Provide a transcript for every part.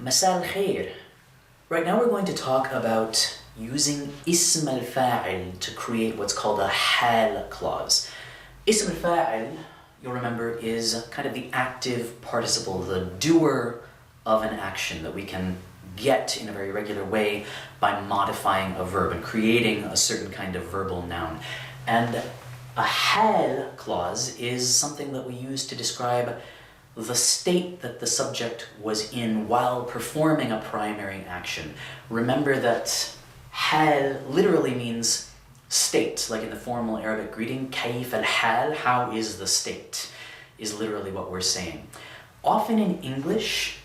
Masal khair. Right now we're going to talk about using ism al-fa'il to create what's called a hal clause. Ism al-fa'il, you'll remember, is kind of the active participle, the doer of an action that we can get in a very regular way by modifying a verb and creating a certain kind of verbal noun. And a hal clause is something that we use to describe the state that the subject was in while performing a primary action. Remember that hal literally means state, like in the formal Arabic greeting, kayf al-hal, how is the state, is literally what we're saying. Often in English,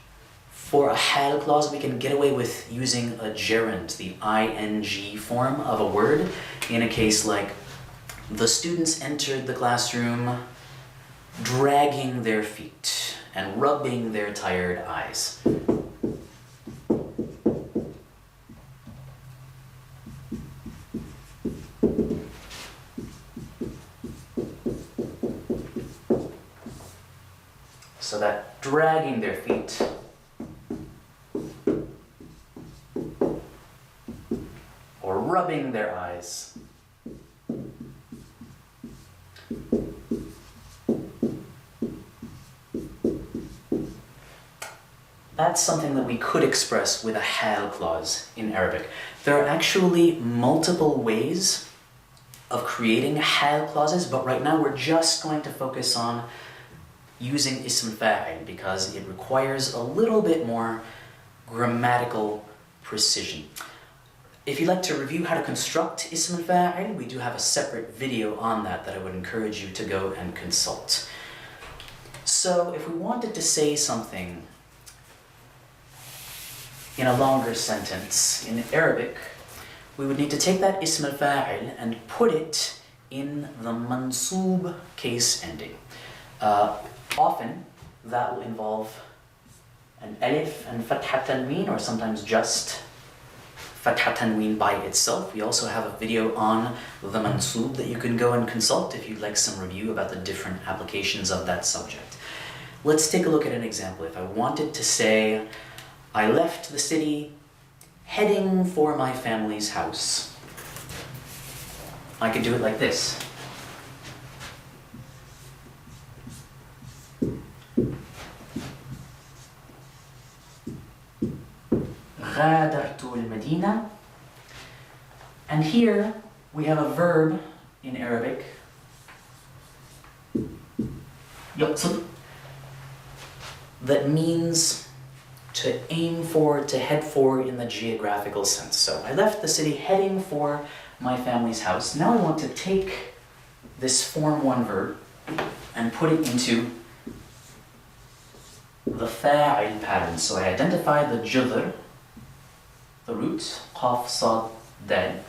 for a hal clause, we can get away with using a gerund, the ing form of a word, in a case like, the students entered the classroom dragging their feet and rubbing their tired eyes. So that dragging their feet or rubbing their eyes . That's something that we could express with a hal clause in Arabic. There are actually multiple ways of creating hal clauses, but right now we're just going to focus on using ism fa'il because it requires a little bit more grammatical precision. If you'd like to review how to construct ism fa'il, we do have a separate video on that I would encourage you to go and consult. So if we wanted to say something in a longer sentence in Arabic, we would need to take that ism al-fa'il and put it in the mansoob case ending. Often that will involve an alif and fatha tanween, or sometimes just fatha tanween by itself. We also have a video on the mansoob that you can go and consult if you'd like some review about the different applications of that subject. Let's take a look at an example. If I wanted to say, I left the city heading for my family's house, I could do it like this. غادرت المدينة. And here we have a verb in Arabic, يقصد, that means to aim for, to head for in the geographical sense. So I left the city heading for my family's house. Now I want to take this form 1 verb and put it into the fa'il pattern. So I identify the judr, the root, qaf, sad, dal,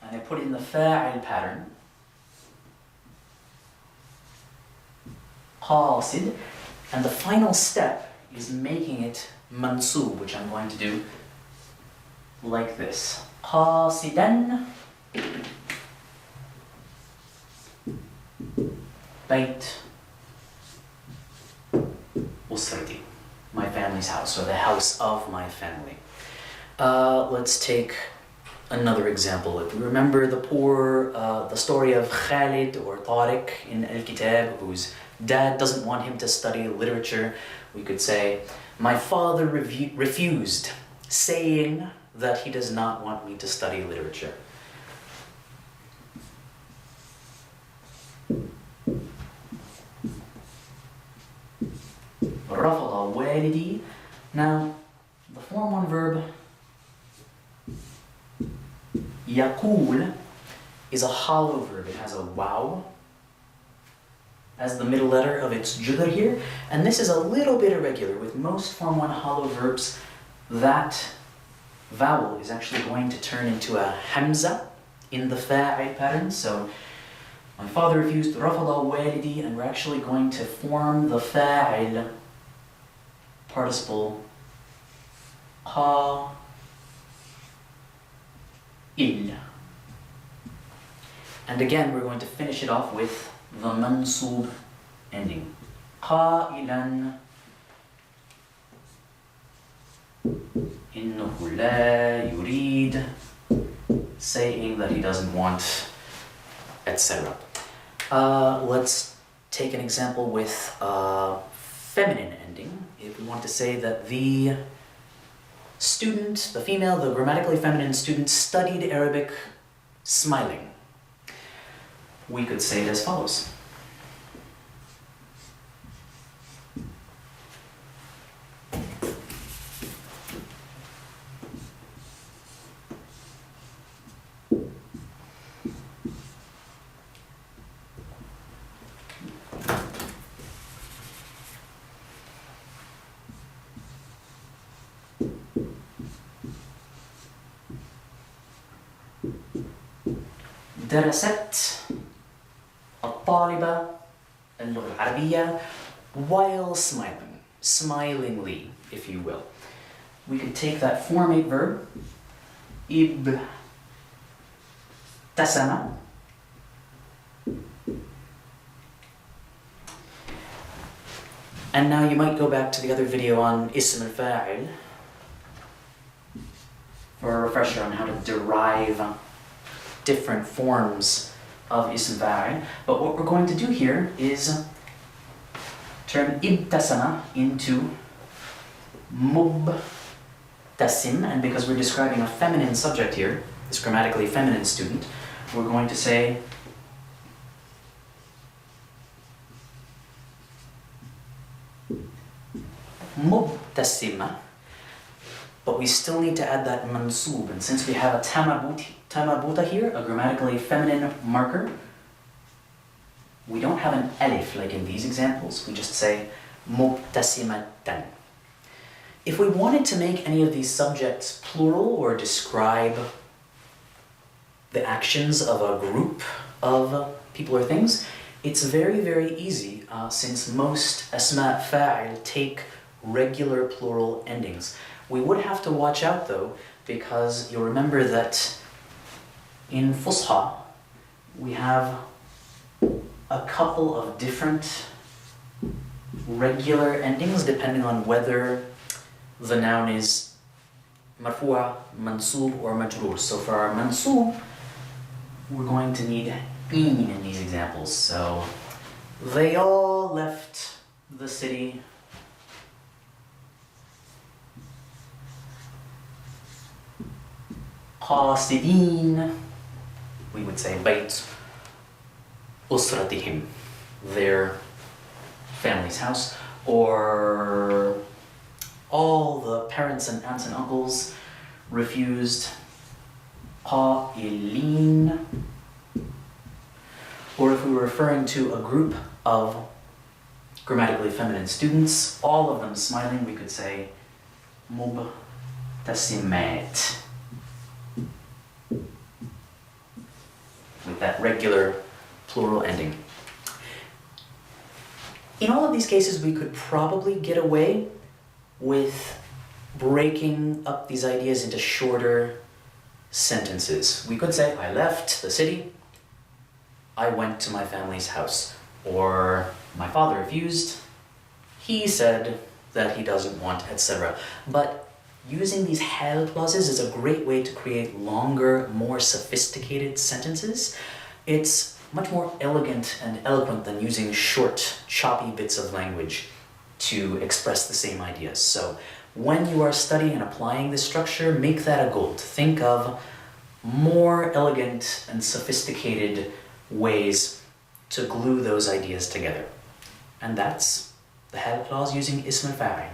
and I put it in the fa'il pattern, qasid. And the final step is making it mansoob, which I'm going to do like this. Qasidan Bayt Usrati, my family's house, or the house of my family. Let's take another example. If we remember the story of Khalid or Tariq in Al-Kitab, whose dad doesn't want him to study literature, we could say, my father refused, saying that he does not want me to study literature. رفض والدي. Now, the form 1 verb يقول is a hollow verb. It has a waw as the middle letter of its judr here, and this is a little bit irregular. With most form 1 hollow verbs, that vowel is actually going to turn into a hamza in the fa'il pattern. So my father refused, رفض والدي, and we're actually going to form the fa'il participle قائل. And again, we're going to finish it off with the mansoob ending. قائلا إنه لا يريد, saying that he doesn't want, etc. Let's take an example with a feminine ending. If we want to say that the student, the female, the grammatically feminine student studied Arabic smiling, we could say it as follows. درست الطالبة اللغة العربية while smiling, smilingly, if you will. We could take that Form 8 verb, ابتسم, and now you might go back to the other video on اسم الفاعل for a refresher on how to derive different forms of اسم فاعل. But what we're going to do here is turn ابتسم into مبتسم, and because we're describing a feminine subject here, this grammatically feminine student, we're going to say مبتسمة, but we still need to add that mansub, and since we have a tamabuta here, a grammatically feminine marker, we don't have an alif like in these examples, we just say mubtasimatan. If we wanted to make any of these subjects plural or describe the actions of a group of people or things, it's very, very easy since most asma fa'il take regular plural endings. We would have to watch out though, because you'll remember that in Fusha we have a couple of different regular endings depending on whether the noun is marfu'a, mansub, or majroor. So for our mansub, we're going to need in these examples. So they all left the city قاصدين, we would say بيت أسرتهم, their family's house, or all the parents and aunts and uncles refused قائلين, or if we were referring to a group of grammatically feminine students, all of them smiling, we could say مبتسمات, with that regular plural ending. In all of these cases, we could probably get away with breaking up these ideas into shorter sentences. We could say, I left the city, I went to my family's house, or my father refused, he said that he doesn't want, etc. But using these hal clauses is a great way to create longer, more sophisticated sentences. It's much more elegant and eloquent than using short, choppy bits of language to express the same ideas. So when you are studying and applying this structure, make that a goal, to think of more elegant and sophisticated ways to glue those ideas together. And that's the hal clause using ism al-fa'il.